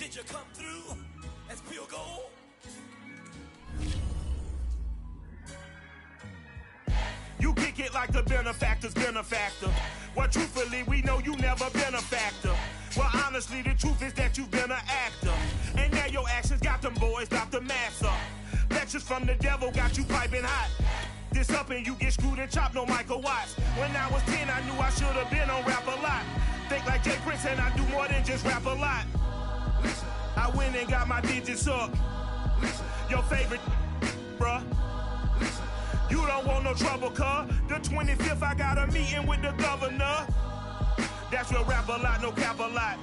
Did you come through as pure gold? You kick it like the benefactor's benefactor. Well, truthfully, we know you never been a factor. Well, honestly, the truth is that you've been an actor. And now your actions got them boys about to mass up. Lectures from the devil got you piping hot. This up and you get screwed and chopped, no Michael Watts. When I was 10, I knew I should have been on rap a lot. Think like Jay Prince and I do more than just rap a lot. Listen, I went and got my digits up. Listen, your favorite, bruh. Listen, you don't want no trouble, cuz. The 25th, I got a meeting with the governor. That's real rap a lot, no cap a lot.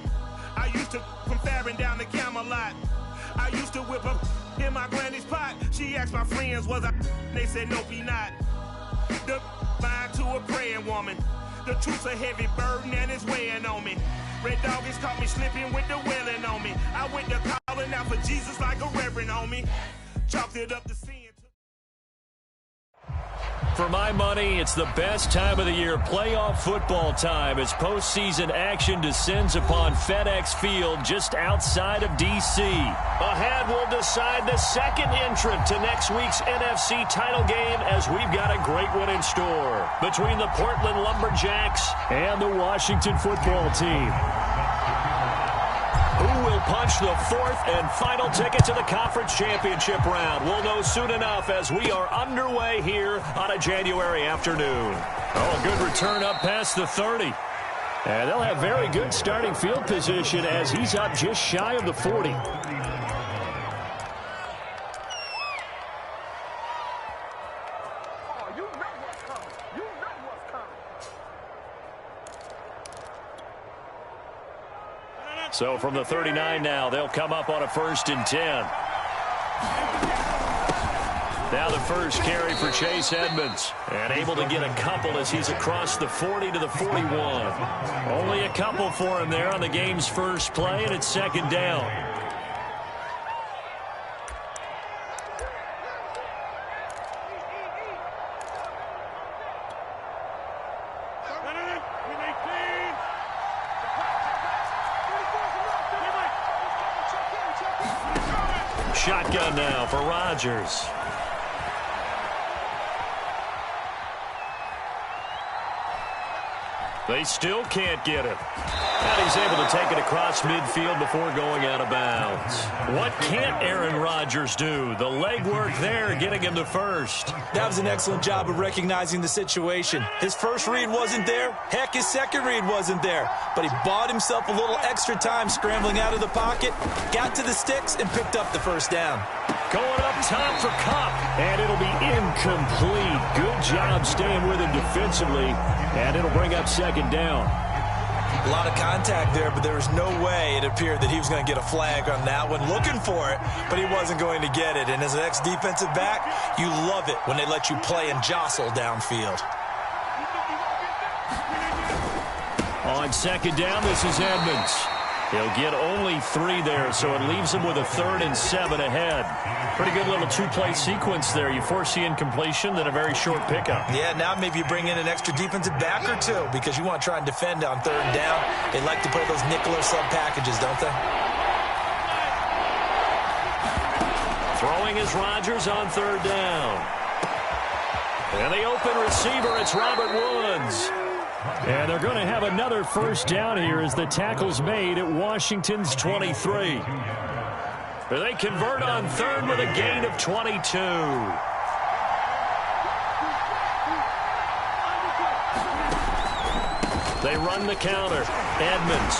I used to from Farron down to Camelot. I used to whip up in my granny's pot. She asked my friends, was I? They said, nope, he not. The line to a praying woman. The truth's a heavy burden and it's weighing on me. Red Dog has caught me slipping with the wailing on me. I went to calling out for Jesus like a reverend on me. Chalked it up to sin. For my money, it's the best time of the year, playoff football time, as postseason action descends upon FedEx Field just outside of D.C. Ahead, we'll decide the second entrant to next week's NFC title game, as we've got a great one in store between the Portland Lumberjacks and the Washington football team. Who will punch the fourth and final ticket to the conference championship round? We'll know soon enough as we are underway here on a January afternoon. Oh, a good return up past the 30. And they'll have very good starting field position as he's up just shy of the 40. So from the 39 now, they'll come up on a 1st and 10. Now the first carry for Chase Edmonds. And able to get a couple as he's across the 40 to the 41. Only a couple for him there on the game's first play, and it's 2nd down. Shotgun now for Rodgers. They still can't get it. And he's able to take it across midfield before going out of bounds. What can't Aaron Rodgers do? The legwork there getting him the first. That was an excellent job of recognizing the situation. His first read wasn't there. Heck, his second read wasn't there. But he bought himself a little extra time scrambling out of the pocket, got to the sticks, and picked up the first down. Going up top for Kupp, and it'll be incomplete. Good job staying with him defensively, and it'll bring up 2nd down. A lot of contact there, but there was no way it appeared that he was going to get a flag on that one. Looking for it, but he wasn't going to get it. And as an ex-defensive back, you love it when they let you play and jostle downfield. On 2nd down, this is Edmonds. He'll get only 3 there, so it leaves him with a 3rd and 7 ahead. Pretty good little 2-play sequence there. You force the incompletion, then a very short pickup. Yeah, now maybe you bring in an extra defensive back or two because you want to try and defend on 3rd down. They like to play those nickel or sub packages, don't they? Throwing is Rodgers on 3rd down. And the open receiver, it's Robert Woods. And they're going to have another 1st down here as the tackle's made at Washington's 23. They convert on 3rd with a gain of 22. They run the counter. Edmonds.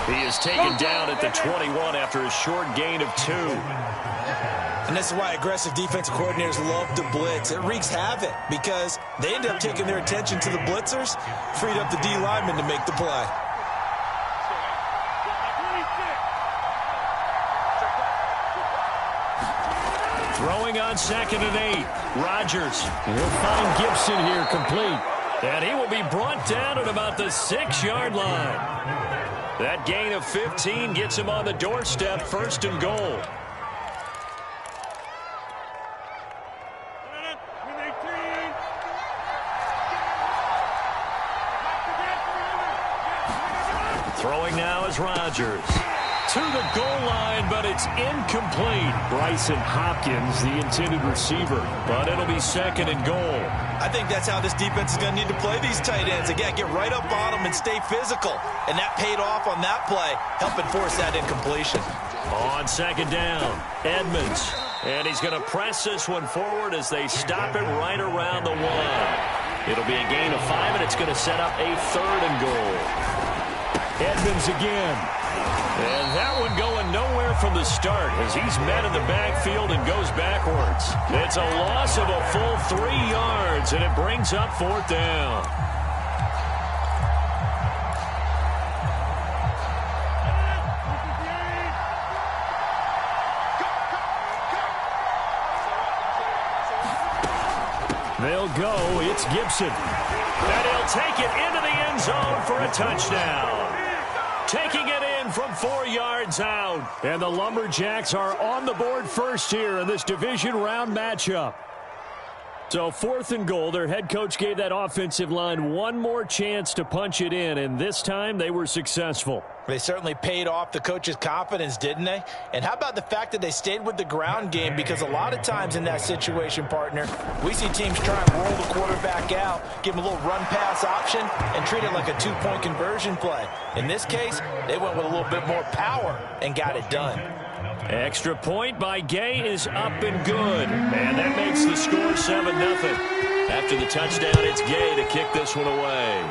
He is taken down at the 21 after a short gain of 2. And this is why aggressive defensive coordinators love to blitz. It wreaks havoc because they end up taking their attention to the blitzers, freed up the D lineman to make the play. Throwing on 2nd and 8. Rodgers will find Gibson here complete. And he will be brought down at about the 6-yard line. That gain of 15 gets him on the doorstep, 1st and goal. Throwing now is Rodgers. to the goal line, but it's incomplete. Bryson Hopkins, the intended receiver, but it'll be 2nd and goal. I think that's how this defense is going to need to play these tight ends. Again, get right up on them and stay physical. And that paid off on that play, helping force that incompletion. On 2nd down, Edmonds. And he's going to press this one forward as they stop it right around the 1. It'll be a gain of 5, and it's going to set up a 3rd and goal. Edmonds again. And that one going nowhere from the start as he's met in the backfield and goes backwards. It's a loss of a full 3 yards, and it brings up 4th down. They'll go. It's Gibson. And he'll take it into the end zone for a touchdown. Taking it in from 4 yards out. And the Lumberjacks are on the board first here in this division round matchup. So 4th and goal. Their head coach gave that offensive line one more chance to punch it in, and this time they were successful. They certainly paid off the coach's confidence, didn't they? And how about the fact that they stayed with the ground game? Because a lot of times in that situation, partner, we see teams try and roll the quarterback out, give him a little run-pass option, and treat it like a 2-point conversion play. In this case, they went with a little bit more power and got it done. Extra point by Gay is up and good. And that makes the score 7-0. After the touchdown, it's Gay to kick this one away.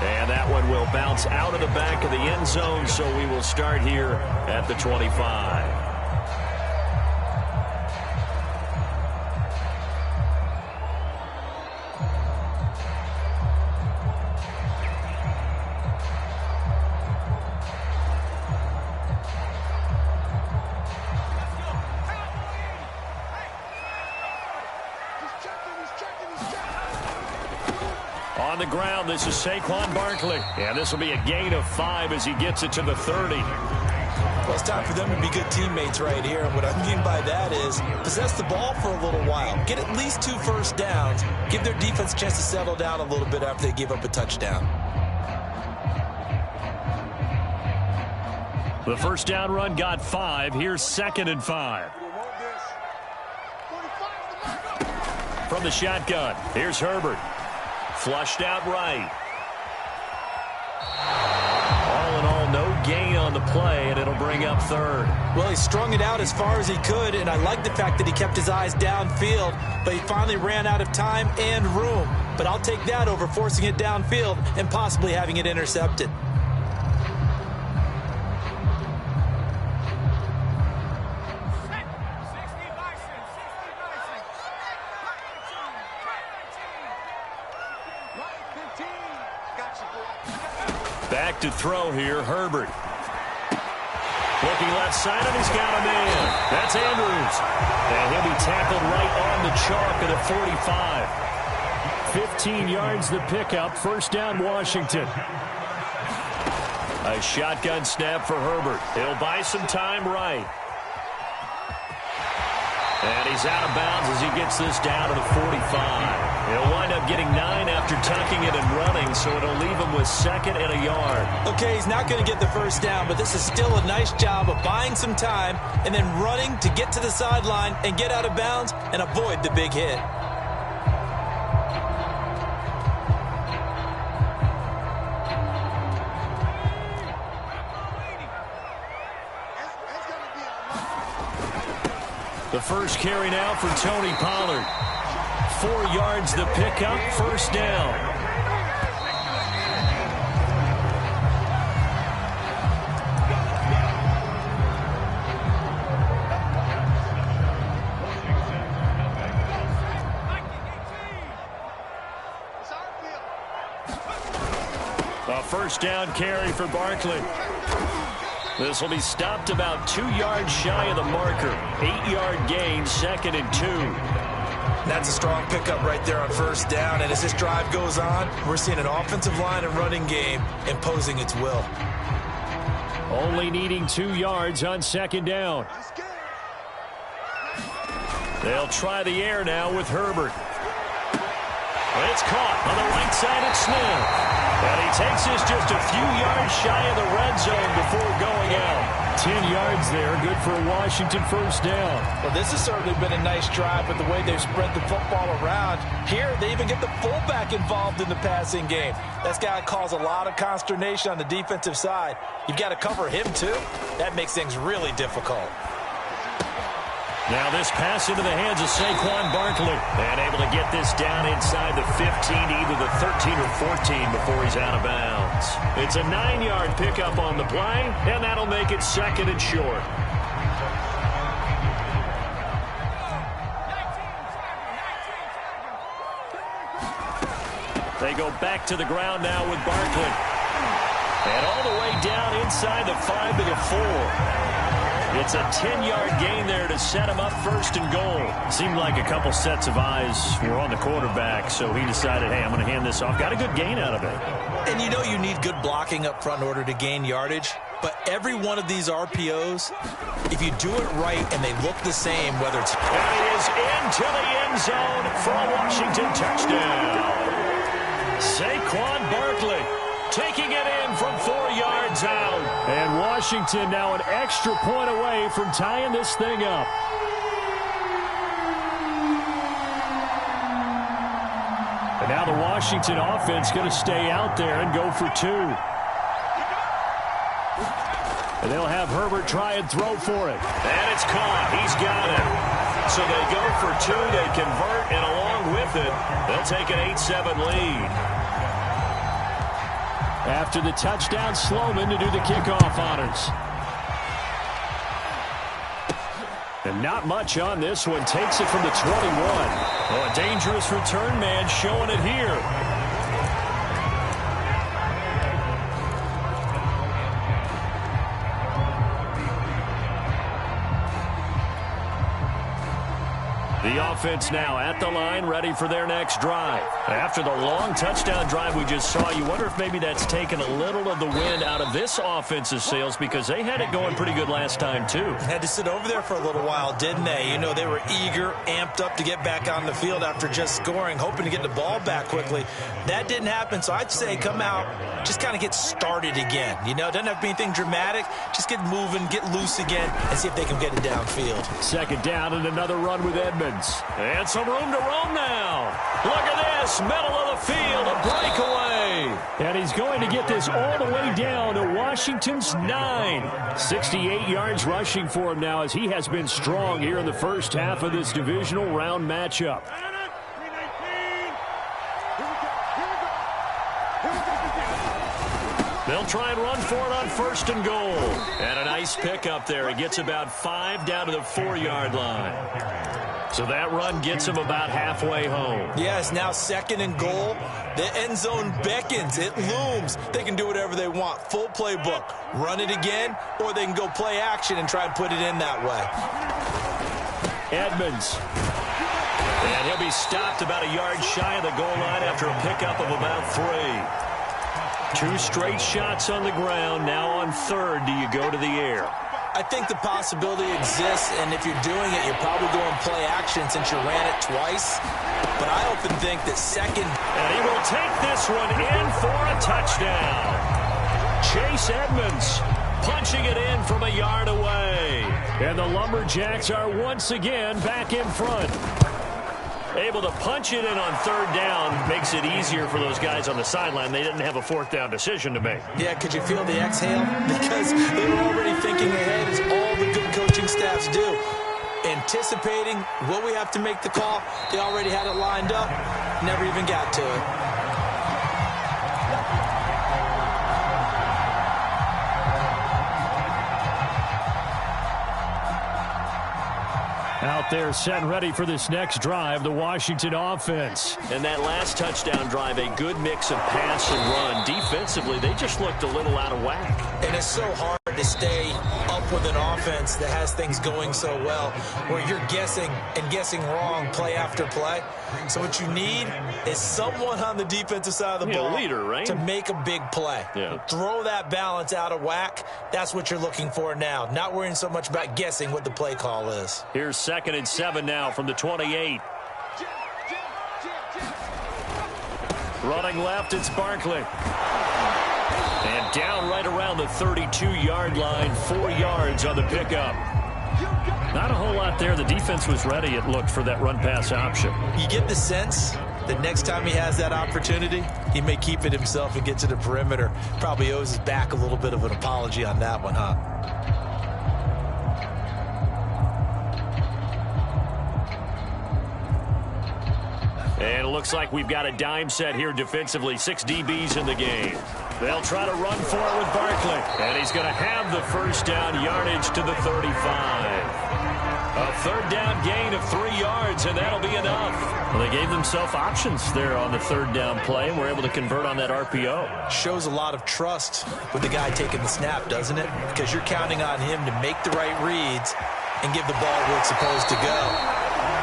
And that one will bounce out of the back of the end zone, so we will start here at the 25. On the ground, this is Saquon Barkley. And this will be a gain of 5 as he gets it to the 30. Well, it's time for them to be good teammates right here. And what I mean by that is possess the ball for a little while. Get at least 2 first downs. Give their defense a chance to settle down a little bit after they give up a touchdown. The first down run got 5. Here's 2nd and 5. From the shotgun, here's Herbert. Flushed out right. All in all, no gain on the play, and it'll bring up 3rd. Well, he strung it out as far as he could, and I like the fact that he kept his eyes downfield, but he finally ran out of time and room. But I'll take that over forcing it downfield and possibly having it intercepted. Back to throw here, Herbert. Looking left side, and he's got a man. That's Andrews. And he'll be tackled right on the chalk at the 45. 15 yards the pickup. First down, Washington. A shotgun snap for Herbert. He'll buy some time right. And he's out of bounds as he gets this down to the 45. He'll wind up getting 9 after tucking it and running, so it'll leave him with 2nd and a yard. Okay, he's not going to get the first down, but this is still a nice job of buying some time and then running to get to the sideline and get out of bounds and avoid the big hit. The first carry now for Tony Pollard. 4 yards the pickup, first down. A first down carry for Barkley. This will be stopped about 2 yards shy of the marker. 8-yard gain, 2nd and 2. That's a strong pickup right there on first down. And as this drive goes on, we're seeing an offensive line and running game imposing its will. Only needing 2 yards on 2nd down. They'll try the air now with Herbert. It's caught on the right side of Smith. And he takes this just a few yards shy of the red zone before going out. 10 yards there, good for a Washington first down. Well, this has certainly been a nice drive with the way they've spread the football around. Here, they even get the fullback involved in the passing game. That's got to cause a lot of consternation on the defensive side. You've got to cover him, too. That makes things really difficult. Now this pass into the hands of Saquon Barkley. And able to get this down inside the 15, either the 13 or 14 before he's out of bounds. It's a 9-yard pickup on the play, and that'll make it second and short. They go back to the ground now with Barkley. And all the way down inside the 5 to the 4. It's a 10-yard gain there to set him up first and goal. Seemed like a couple sets of eyes were on the quarterback, so he decided, hey, I'm going to hand this off. Got a good gain out of it. And you know you need good blocking up front in order to gain yardage. But every one of these RPOs, if you do it right and they look the same, whether it's... And he is into the end zone for a Washington touchdown. Saquon Barkley taking it in from 4 yards out. And Washington now an extra point away from tying this thing up. And now the Washington offense going to stay out there and go for 2. And they'll have Herbert try and throw for it. And it's caught. He's got it. So they go for 2. They convert, and along with it, they'll take an 8-7 lead. After the touchdown, Sloman to do the kickoff honors. And not much on this one. Takes it from the 21. Oh, a dangerous return man showing it here. The offense now at the line, ready for their next drive. After the long touchdown drive we just saw, you wonder if maybe that's taken a little of the wind out of this offense's sails, because they had it going pretty good last time, too. Had to sit over there for a little while, didn't they? You know, they were eager, amped up to get back on the field after just scoring, hoping to get the ball back quickly. That didn't happen, so I'd say come out, just kind of get started again. You know, doesn't have to be anything dramatic. Just get moving, get loose again, and see if they can get it downfield. Second down and another run with Edmonds. And some room to roam now. Look at this, middle of the field, a breakaway. And he's going to get this all the way down to Washington's 9. 68 yards rushing for him now, as he has been strong here in the first half of this divisional round matchup. They'll try and run for it on first and goal. And a nice pickup there. It gets about 5 down to the 4-yard line. So that run gets him about halfway home. Yes, now second and goal. The end zone beckons. It looms. They can do whatever they want. Full playbook. Run it again, or they can go play action and try and put it in that way. Edmonds. And he'll be stopped about a yard shy of the goal line after a pickup of about 3. 2 straight shots on the ground. Now on third, do you go to the air? I think the possibility exists, and if you're doing it, you're probably going play action since you ran it twice. But I often think that second... And he will take this one in for a touchdown. Chase Edmonds punching it in from a yard away. And the Lumberjacks are once again back in front. Able to punch it in on third down makes it easier for those guys on the sideline. They didn't have a fourth down decision to make. Yeah, could you feel the exhale? Because they were already thinking ahead, as all the good coaching staffs do. Anticipating, will we have to make the call? They already had it lined up, never even got to it. Out there set and ready for this next drive, the Washington offense. And that last touchdown drive, a good mix of pass and run. Defensively, they just looked a little out of whack. And it's so hard to stay up with an offense that has things going so well, where you're guessing and guessing wrong play after play. So what you need is someone on the defensive side of the ball, leader, right? to make a big play. Yeah. Throw that balance out of whack. That's what you're looking for now. Not worrying so much about guessing what the play call is. Here's 2nd and 7 now from the 28. Running left, it's Barkley. And down right around the 32-yard line, 4 yards on the pickup. Not a whole lot there. The defense was ready, it looked, for that run-pass option. You get the sense that next time he has that opportunity, he may keep it himself and get to the perimeter. Probably owes his back a little bit of an apology on that one, huh? And it looks like we've got a dime set here defensively. 6 DBs in the game. They'll try to run for it with Barkley. And he's going to have the first down, yardage to the 35. A third down gain of 3 yards, and that'll be enough. Well, they gave themselves options there on the third down play, and were able to convert on that RPO. Shows a lot of trust with the guy taking the snap, doesn't it? Because you're counting on him to make the right reads and give the ball where it's supposed to go.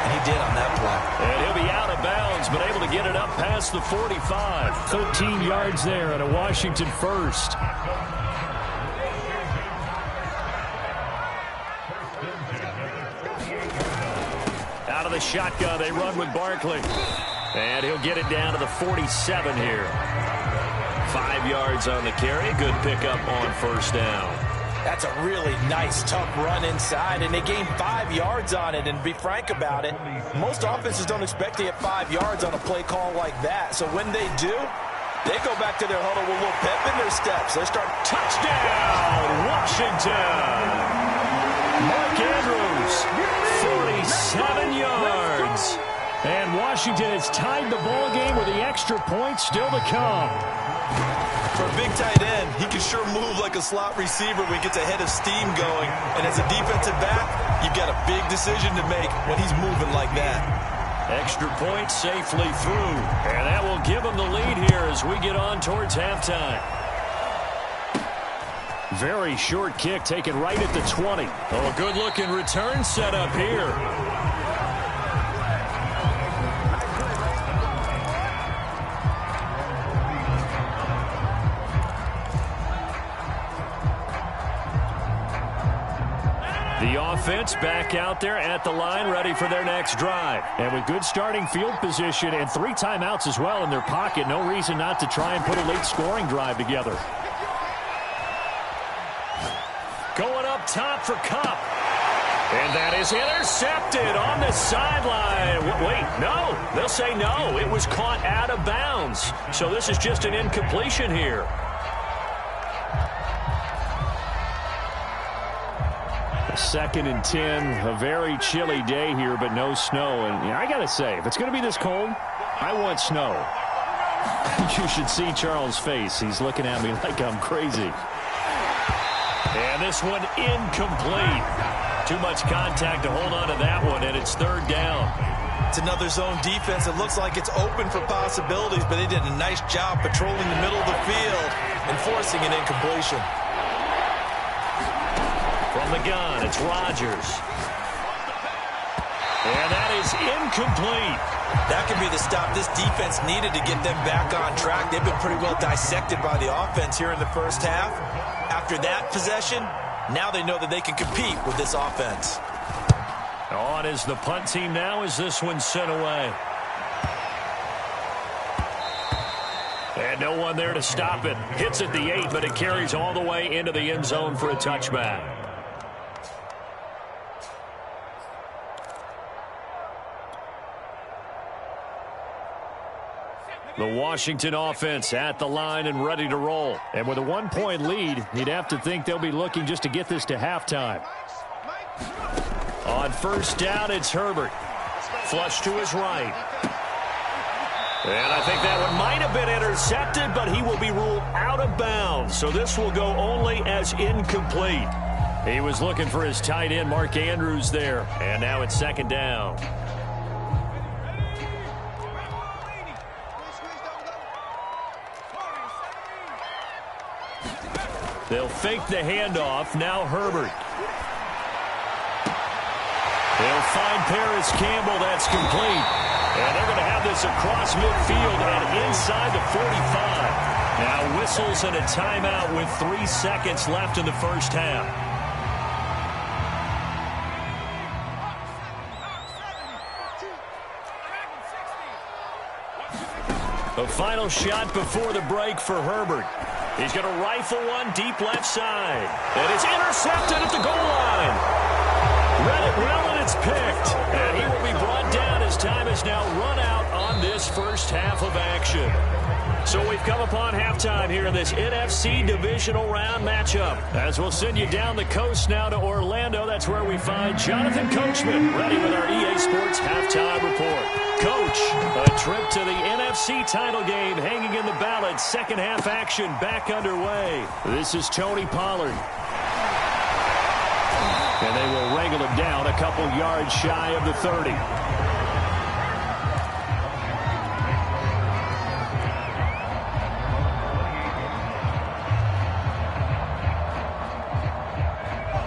And he did on that play. And he'll be out of bounds, but able to get it up past the 45. 13 yards there and a Washington first. Out of the shotgun, they run with Barkley. And he'll get it down to the 47 here. 5 yards on the carry. Good pickup on first down. That's a really nice, tough run inside, and they gained 5 yards on it. And to be frank about it, most offenses don't expect to get 5 yards on a play call like that. So when they do, they go back to their huddle with a little pep in their steps. They start Touchdown, Washington. Mark Andrews, 47 yards. And Washington has tied the ball game with the extra point still to come. For a big tight end, he can sure move like a slot receiver when he gets a head of steam going. And as a defensive back, you've got a big decision to make when he's moving like that. Extra point safely through. And that will give him the lead here as we get on towards halftime. Very short kick taken right at the 20. Oh, a good-looking return set up here. The offense back out there at the line, ready for their next drive. And with good starting field position and 3 timeouts as well in their pocket, no reason not to try and put a late scoring drive together. Going up top for Kupp. And that is intercepted on the sideline. Wait, no. They'll say no. It was caught out of bounds. So this is just an incompletion here. Second and 10, a very chilly day here, but no snow. And I got to say, if it's going to be this cold, I want snow. You should see Charles' face. He's looking at me like I'm crazy. And this one incomplete. Too much contact to hold on to that one, and it's third down. It's another zone defense. It looks like it's open for possibilities, but they did a nice job patrolling the middle of the field and forcing an incompletion. From the gun, it's Rodgers. And that is incomplete. That could be the stop this defense needed to get them back on track. They've been pretty well dissected by the offense here in the first half. After that possession, now they know that they can compete with this offense. On is the punt team now as this one's sent away. And no one there to stop it. Hits at the 8, but it carries all the way into the end zone for a touchback. The Washington offense at the line and ready to roll. And with a 1-point lead, you'd have to think they'll be looking just to get this to halftime. On first down, it's Herbert. Flush to his right. And I think that one might have been intercepted, but he will be ruled out of bounds. So this will go only as incomplete. He was looking for his tight end, Mark Andrews, there. And now it's second down. They'll fake the handoff. Now Herbert. They'll find Paris Campbell. That's complete. And they're going to have this across midfield and inside the 45. Now whistles and a timeout with 3 seconds left in the first half. The final shot before the break for Herbert. He's going to rifle one deep left side. And it's intercepted at the goal line. Read it well, and it's picked. And he will be brought down as time is now run out on this first half of action. So we've come upon halftime here in this NFC divisional round matchup. As we'll send you down the coast now to Orlando, that's where we find Jonathan Coachman ready with our EA Sports halftime report. Coach, a trip to the NFC title game hanging in the balance. Second half action back underway. This is Tony Pollard. And they will wrangle him down a couple yards shy of the 30.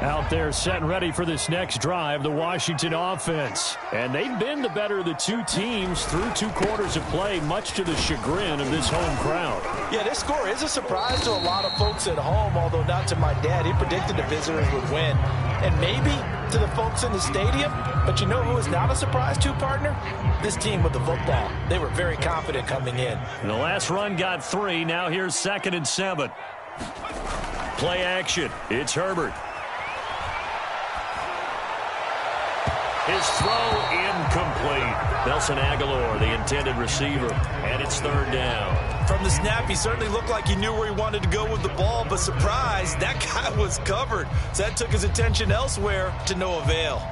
Out there set and ready for this next drive, the Washington offense. And they've been the better of the two teams through 2 quarters of play, much to the chagrin of this home crowd. Yeah, this score is a surprise to a lot of folks at home, although not to my dad. He predicted the visitors would win. And maybe to the folks in the stadium. But you know who is not a surprise to, partner? This team with the football. They were very confident coming in. And the last run got 3. Now here's 2nd and 7. Play action. It's Herbert. His throw incomplete. Nelson Aguilar, the intended receiver, and it's 3rd down. From the snap, he certainly looked like he knew where he wanted to go with the ball, but surprise, that guy was covered. So that took his attention elsewhere to no avail.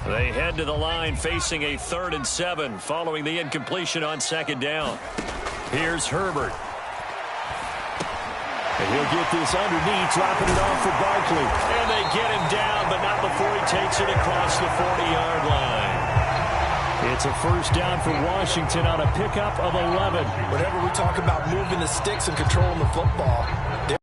They head to the line facing a 3rd and 7 following the incompletion on 2nd down. Here's Herbert. And he'll get this underneath, dropping it off for Barkley. And they get him down, but not before he takes it across the 40-yard line. It's a 1st down for Washington on a pickup of 11. Whenever we talk about moving the sticks and controlling the football,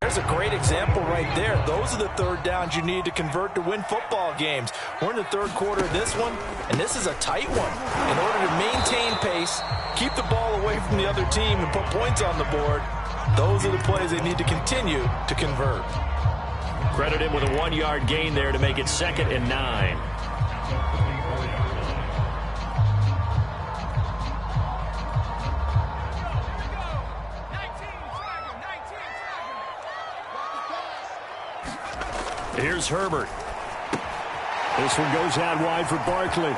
there's a great example right there. Those are the 3rd downs you need to convert to win football games. We're in the 3rd quarter of this one, and this is a tight one. In order to maintain pace, keep the ball away from the other team, and put points on the board, those are the plays they need to continue to convert. Credit him with a 1-yard gain there to make it 2nd and 9. Here's Herbert. This one goes out wide for Barkley.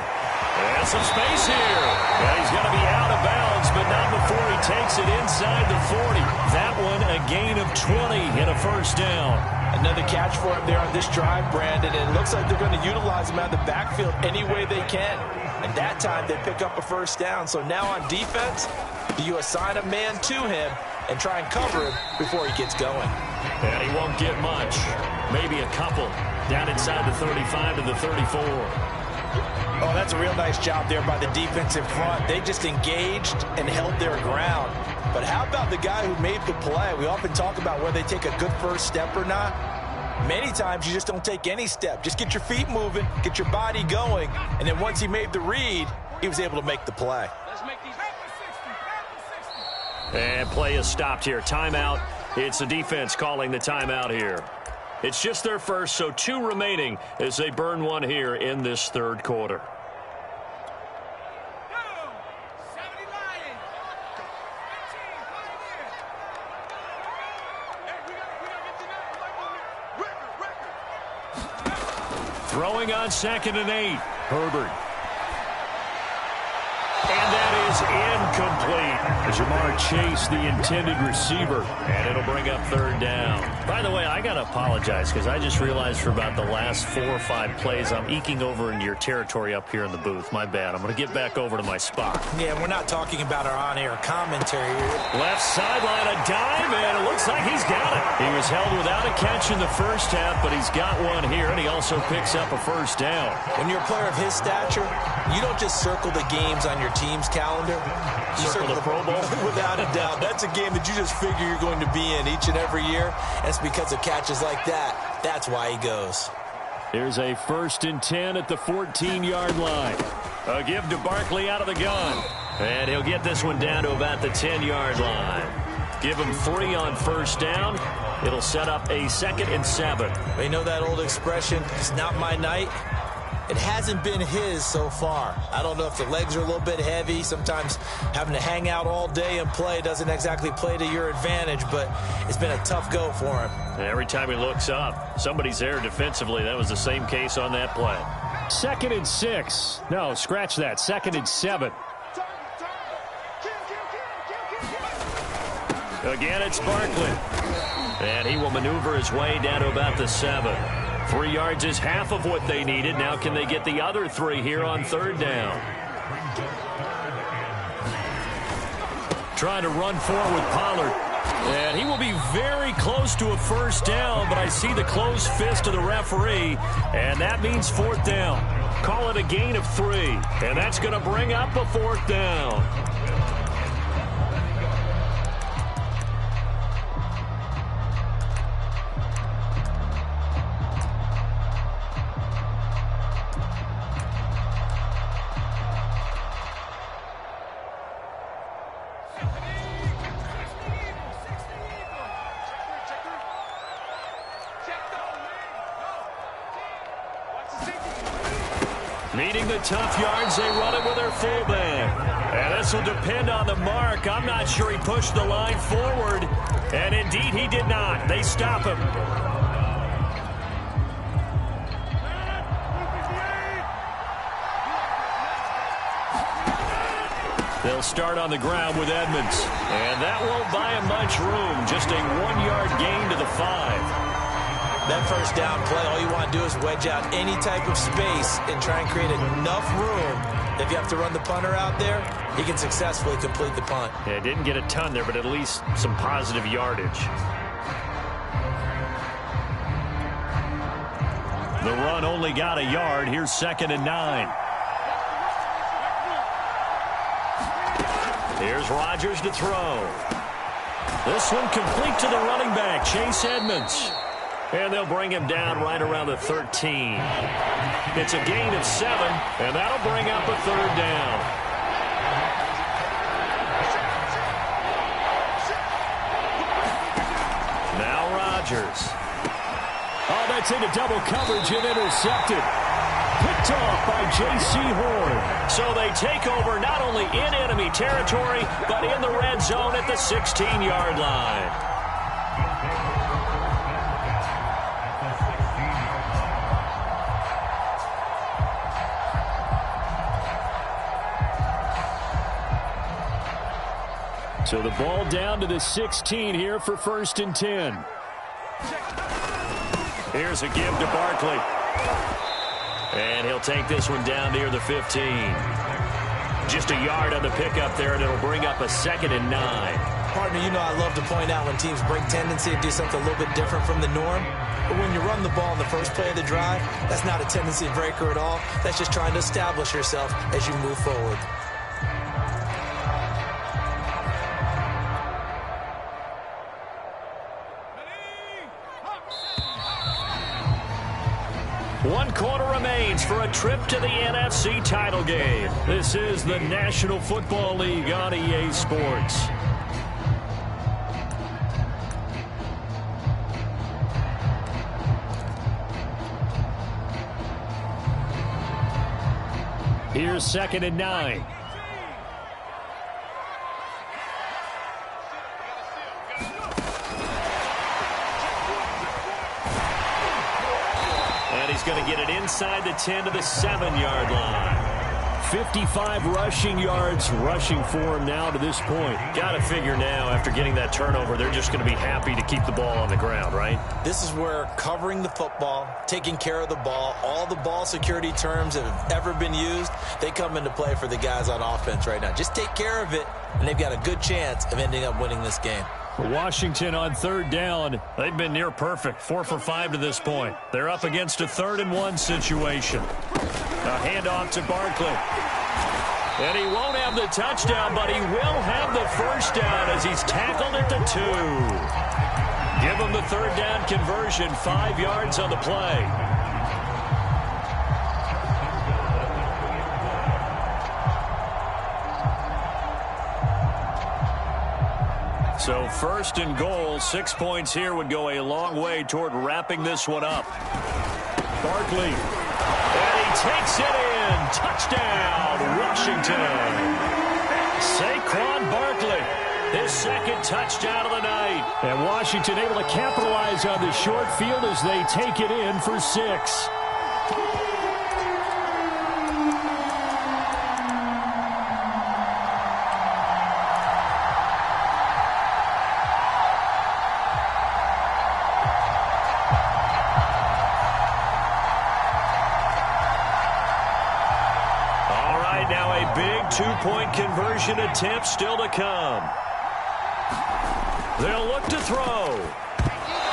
And some space here. Well, he's going to be out of bounds, but not before he takes it inside the 40. That one a gain of 20 and a 1st down. Another catch for him there on this drive, Brandon, and it looks like they're going to utilize him out of the backfield any way they can. And that time they pick up a 1st down. So now on defense, you assign a man to him and try and cover him before he gets going. And he won't get much. Maybe a couple. Down inside the 35 to the 34. Oh, that's a real nice job there by the defense in front. They just engaged and held their ground. But how about the guy who made the play? We often talk about whether they take a good first step or not. Many times you just don't take any step. Just get your feet moving, get your body going, and then once he made the read, he was able to make the play. And play is stopped here. Timeout. It's the defense calling the timeout here. It's just their first, so 2 remaining as they burn one here in this 3rd quarter. Throwing on 2nd and 8. Herbert. And that is incomplete. Jamar Chase, the intended receiver, and it'll bring up 3rd down. By the way, I got to apologize because I just realized for about the last 4 or 5 plays, I'm eking over into your territory up here in the booth. My bad. I'm going to get back over to my spot. Yeah, we're not talking about our on-air commentary here. Left sideline, a dive, and it looks like he's got it. He was held without a catch in the first half, but he's got one here, and he also picks up a 1st down. When you're a player of his stature, you don't just circle the games on your team's calendar. You Circle the Pro Bowl? Without a doubt. That's a game that you just figure you're going to be in each and every year. And it's because of catches like that. That's why he goes. Here's a 1st and 10 at the 14-yard line. A give to Barkley out of the gun. And he'll get this one down to about the 10-yard line. Give him 3 on 1st down. It'll set up a 2nd and 7. You know that old expression, it's not my night? It hasn't been his so far. I don't know if the legs are a little bit heavy. Sometimes having to hang out all day and play doesn't exactly play to your advantage, but it's been a tough go for him. And every time he looks up, somebody's there defensively. That was the same case on that play. 2nd and 6. No, scratch that. 2nd and 7. Again, it's Barkley. And he will maneuver his way down to about the 7. 3 yards is half of what they needed. Now can they get the other 3 here on 3rd down? Trying to run forward with Pollard. And he will be very close to a 1st down, but I see the closed fist of the referee, and that means 4th down. Call it a gain of 3, and that's going to bring up a 4th down. Needing the tough yards, they run it with their fullback. And this will depend on the mark. I'm not sure he pushed the line forward. And indeed, he did not. They stop him. They'll start on the ground with Edmonds. And that won't buy him much room. Just a 1-yard gain to the 5. That 1st down play, all you want to do is wedge out any type of space and try and create enough room. If you have to run the punter out there, he can successfully complete the punt. Yeah, didn't get a ton there, but at least some positive yardage. The run only got a yard. Here's 2nd and 9. Here's Rodgers to throw. This one complete to the running back, Chase Edmonds. And they'll bring him down right around the 13. It's a gain of 7, and that'll bring up a 3rd down. Now Rodgers. Oh, that's into double coverage and intercepted. Picked off by J.C. Horn. So they take over not only in enemy territory, but in the red zone at the 16-yard line. So the ball down to the 16 here for 1st and 10. Here's a give to Barkley. And he'll take this one down near the 15. Just a yard on the pickup there, and it'll bring up a 2nd and 9. Partner, you know I love to point out when teams break tendency and do something a little bit different from the norm. But when you run the ball in the first play of the drive, that's not a tendency breaker at all. That's just trying to establish yourself as you move forward. One quarter remains for a trip to the NFC title game. This is the National Football League on EA Sports. Here's 2nd and 9. He's going to get it inside the 10 to the 7-yard line. 55 rushing yards rushing for him now to this point. Got to figure now, after getting that turnover, they're just going to be happy to keep the ball on the ground, right? This is where covering the football, taking care of the ball, all the ball security terms that have ever been used, they come into play for the guys on offense right now. Just take care of it, and they've got a good chance of ending up winning this game. Washington on 3rd down. They've been near perfect. 4 for 5 to this point. They're up against a 3rd and 1 situation. A handoff to Barkley. And he won't have the touchdown, but he will have the 1st down as he's tackled at the 2. Give him the 3rd down conversion. 5 yards on the play. So 1st and goal, 6 points here would go a long way toward wrapping this one up. Barkley, and he takes it in. Touchdown, Washington. Saquon Barkley, his second touchdown of the night. And Washington able to capitalize on the short field as they take it in for 6. Now a big two-point conversion attempt still to come. They'll look to throw.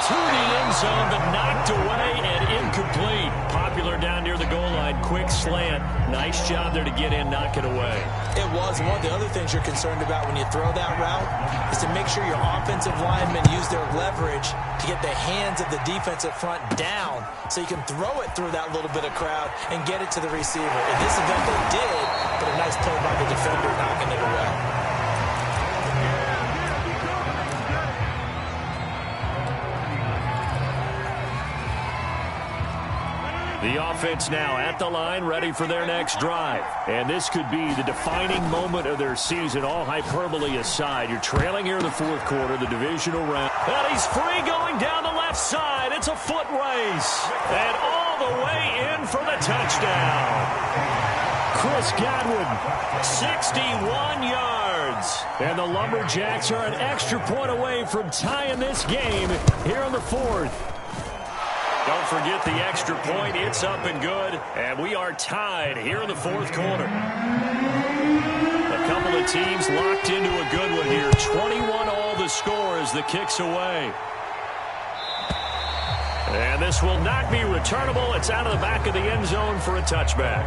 To the end zone, but knocked away and incomplete. Popular down near the goal line. Quick slant. Nice job there to get in, knock it away. It was. One of the other things you're concerned about when you throw that route is to make sure your offensive linemen use their leverage to get the hands of the defensive front down so you can throw it through that little bit of crowd and get it to the receiver. In this event, they did, but a nice play by the defender knocking it away. The offense now at the line, ready for their next drive. And this could be the defining moment of their season, all hyperbole aside. You're trailing here in the fourth quarter, the divisional round. And he's free going down the left side. It's a foot race. And all the way in for the touchdown. Chris Godwin, 61 yards. And the Lumberjacks are an extra point away from tying this game here in the fourth. Don't forget the extra point. It's up and good. And we are tied here in the fourth quarter. A couple of teams locked into a good one here. 21 all the score as the kick's away. And this will not be returnable. It's out of the back of the end zone for a touchback.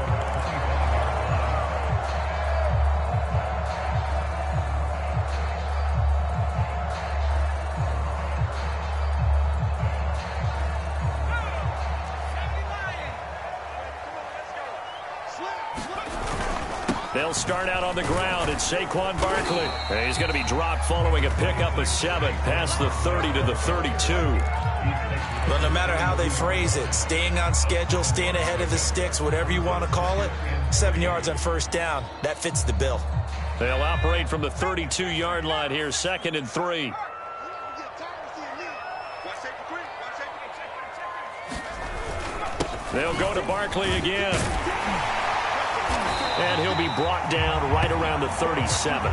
They'll start out on the ground, and Saquon Barkley. He's going to be dropped following a pickup of 7 past the 30 to the 32. Well, no matter how they phrase it, staying on schedule, staying ahead of the sticks, whatever you want to call it, 7 yards on first down, that fits the bill. They'll operate from the 32-yard line here, 2nd and 3. They'll go to Barkley again. And he'll be brought down right around the 37.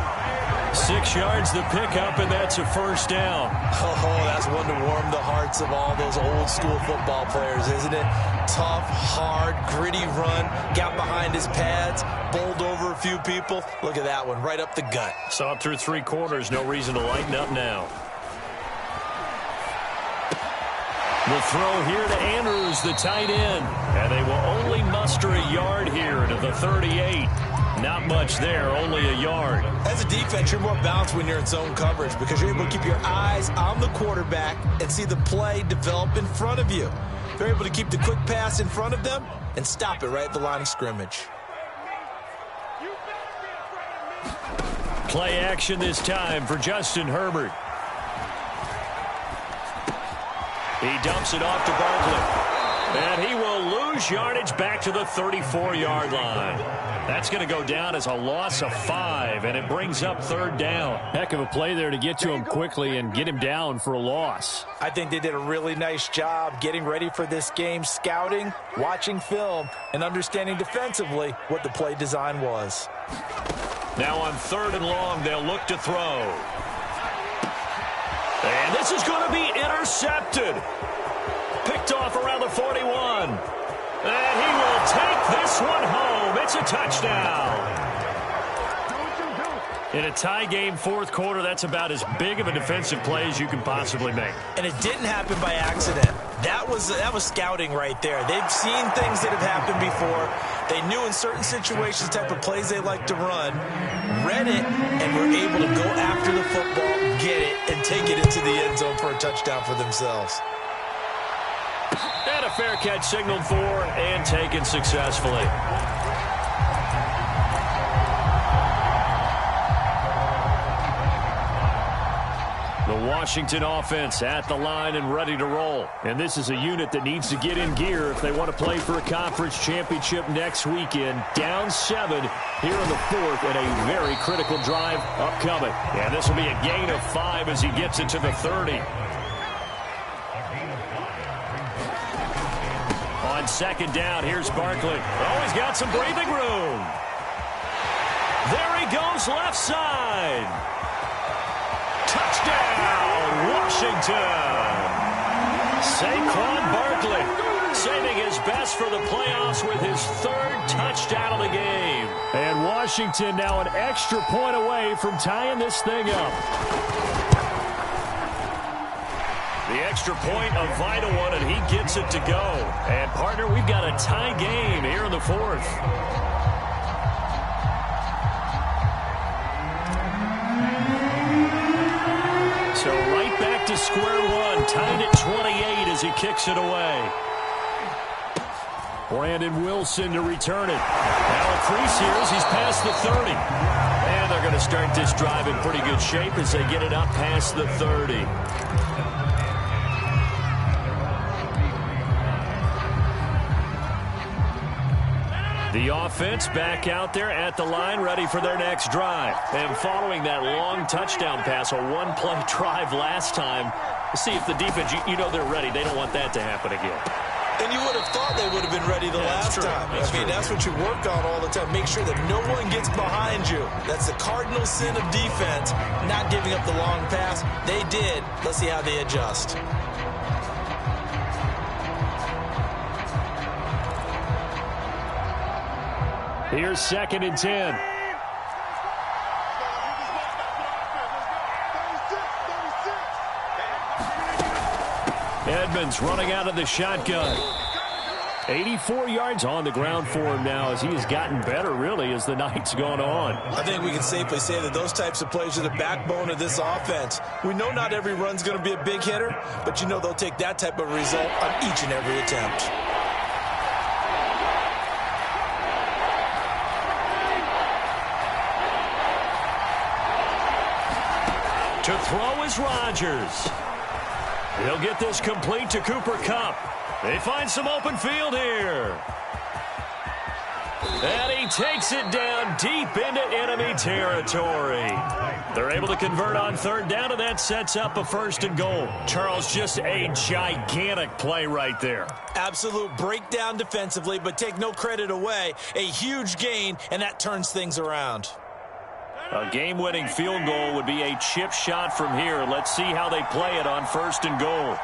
6 yards the pickup, and that's a first down. Oh, that's one to warm the hearts of all those old-school football players, isn't it? Tough, hard, gritty run, got behind his pads, bowled over a few people. Look at that one, right up the gut. Saw it through 3 quarters, no reason to lighten up now. The throw here to Andrews, the tight end. And they will only muster a yard here to the 38. Not much there, only a yard. As a defense, you're more balanced when you're in zone coverage because you're able to keep your eyes on the quarterback and see the play develop in front of you. They're able to keep the quick pass in front of them and stop it right at the line of scrimmage. Play action this time for Justin Herbert. He dumps it off to Barkley. And he will lose yardage back to the 34-yard line. That's going to go down as a loss of 5, and it brings up 3rd down. Heck of a play there to get to him quickly and get him down for a loss. I think they did a really nice job getting ready for this game, scouting, watching film, and understanding defensively what the play design was. Now on 3rd and long, they'll look to throw. And this is going to be intercepted. Picked off around the 41. And he will take this one home. It's a touchdown. In a tie game, 4th quarter, that's about as big of a defensive play as you can possibly make. And it didn't happen by accident. That was scouting right there. They've seen things that have happened before. They knew in certain situations the type of plays they like to run, read it, and were able to go after the football, get it, and take it into the end zone for a touchdown for themselves. And a fair catch signaled for and taken successfully. The The Washington offense at the line and ready to roll. And this is a unit that needs to get in gear if they want to play for a conference championship next weekend. Down 7 here in the 4th and a very critical drive upcoming. And this will be a gain of 5 as he gets it to the 30. On second down, here's Barkley. Oh, he's got some breathing room. There he goes left side. Touchdown, Washington. Saquon Barkley saving his best for the playoffs with his 3rd touchdown of the game. And Washington now an extra point away from tying this thing up. The extra point, a vital one, and he gets it to go. And, partner, we've got a tie game here in the 4th. So right back to square one, tied at 28 as he kicks it away. Brandon Wilson to return it. Now a crease here as he's past the 30. And they're going to start this drive in pretty good shape as they get it up past the 30. The offense back out there at the line, ready for their next drive. And following that long touchdown pass, a one-play drive last time, see if the defense, you know they're ready. They don't want that to happen again. And you would have thought they would have been ready the last time. That's what you work on all the time. Make sure that no one gets behind you. That's the cardinal sin of defense, not giving up the long pass. They did. Let's see how they adjust. Here's 2nd and 10. Edmonds running out of the shotgun. 84 yards on the ground for him now as he has gotten better, really, as the night's gone on. I think we can safely say that those types of plays are the backbone of this offense. We know not every run's going to be a big hitter, but you know they'll take that type of result on each and every attempt. To throw is Rodgers. He'll get this complete to Cooper Kupp. They find some open field here. And he takes it down deep into enemy territory. They're able to convert on 3rd down, and that sets up a 1st and goal. Charles, just a gigantic play right there. Absolute breakdown defensively, but take no credit away. A huge gain, and that turns things around. A game-winning field goal would be a chip shot from here. Let's see how they play it on 1st and goal.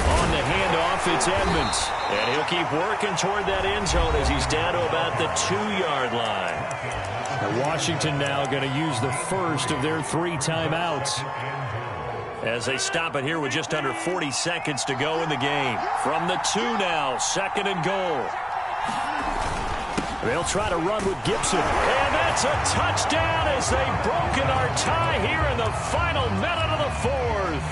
On the handoff, it's Edmonds. And he'll keep working toward that end zone as he's down to about the 2-yard line. Now Washington now going to use the first of their 3 timeouts as they stop it here with just under 40 seconds to go in the game. From the 2 now, 2nd and goal. They'll try to run with Gibson. And that's a touchdown as they've broken our tie here in the final minute of the 4th.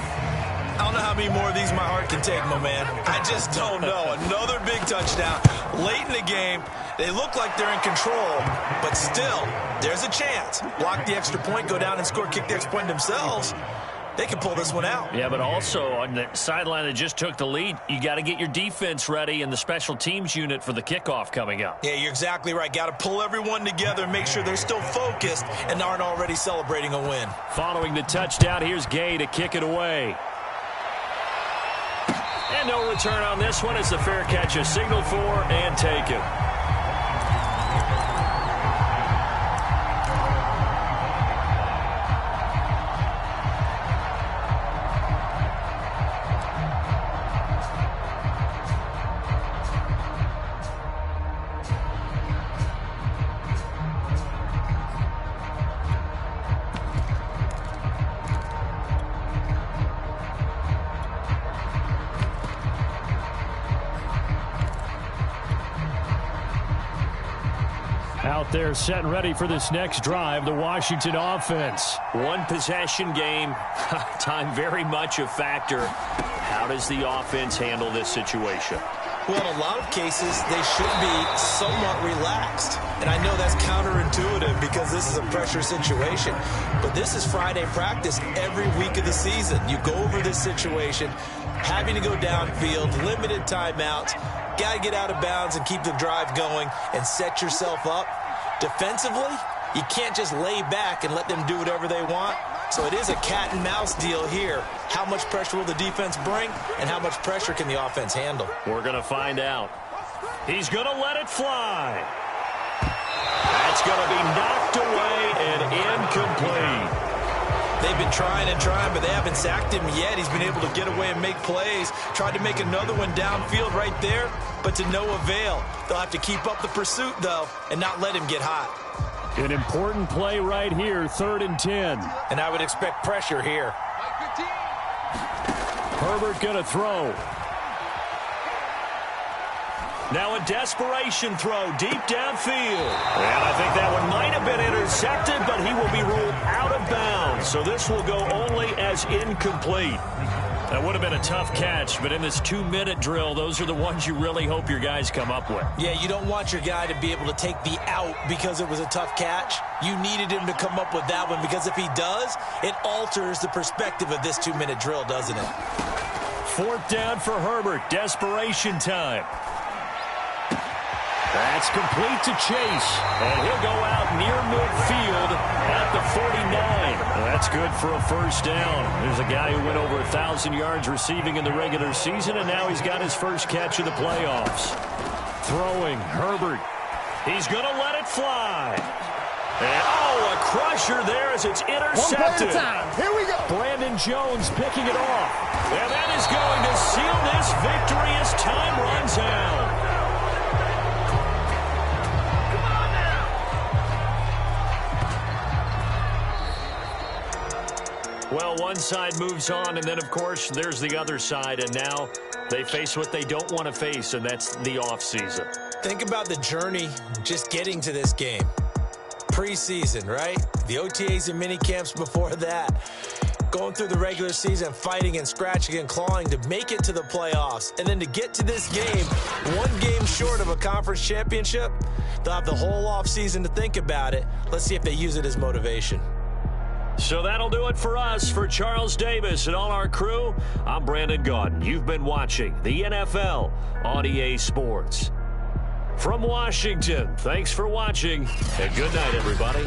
I don't know how many more of these my heart can take, my man. I just don't know. Another big touchdown late in the game. They look like they're in control, but still, there's a chance. Block the extra point, go down and score, kick the extra point themselves. They can pull this one out. Yeah, but also on the sideline that just took the lead, you got to get your defense ready and the special teams unit for the kickoff coming up. Yeah, you're exactly right. Got to pull everyone together and make sure they're still focused and aren't already celebrating a win. Following the touchdown, here's Gay to kick it away. And no return on this one as the fair catch is signaled for and taken. Out there set and ready for this next drive, the Washington offense. One possession game, time very much a factor. How does the offense handle this situation? Well, in a lot of cases, they should be somewhat relaxed. And I know that's counterintuitive because this is a pressure situation. But this is Friday practice every week of the season. You go over this situation, having to go downfield, limited timeouts, got to get out of bounds and keep the drive going and set yourself up. Defensively, you can't just lay back and let them do whatever they want. So it is a cat and mouse deal here. How much pressure will the defense bring, and how much pressure can the offense handle? We're going to find out. He's going to let it fly. That's going to be knocked away and incomplete. They've been trying and trying, but they haven't sacked him yet. He's been able to get away and make plays. Tried to make another one downfield right there, but to no avail. They'll have to keep up the pursuit, though, and not let him get hot. An important play right here, 3rd and 10. And I would expect pressure here. Herbert going to throw. Now a desperation throw deep downfield. And I think that one might have been intercepted, but he will be ruled out of bounds. So this will go only as incomplete. That would have been a tough catch, but in this 2-minute drill, those are the ones you really hope your guys come up with. Yeah, you don't want your guy to be able to take the out because it was a tough catch. You needed him to come up with that one because if he does, it alters the perspective of this 2-minute drill, doesn't it? 4th down for Herbert. Desperation time. That's complete to Chase, and he'll go out near midfield at the 49. That's good for a 1st down. There's a guy who went over 1,000 yards receiving in the regular season, and now he's got his first catch of the playoffs. Throwing, Herbert. He's going to let it fly. And, oh, a crusher there as it's intercepted. 1 play at a time. Here we go. Brandon Jones picking it off. And that is going to seal this victory as time runs out. Well, one side moves on, and then, of course, there's the other side, and now they face what they don't want to face, and that's the offseason. Think about the journey just getting to this game. Preseason, right? The OTAs and mini camps before that. Going through the regular season, fighting and scratching and clawing to make it to the playoffs. And then to get to this game, 1 game short of a conference championship, they'll have the whole offseason to think about it. Let's see if they use it as motivation. So that'll do it for us. For Charles Davis and all our crew, I'm Brandon Gaudin. You've been watching the NFL on EA Sports. From Washington, thanks for watching, and good night, everybody.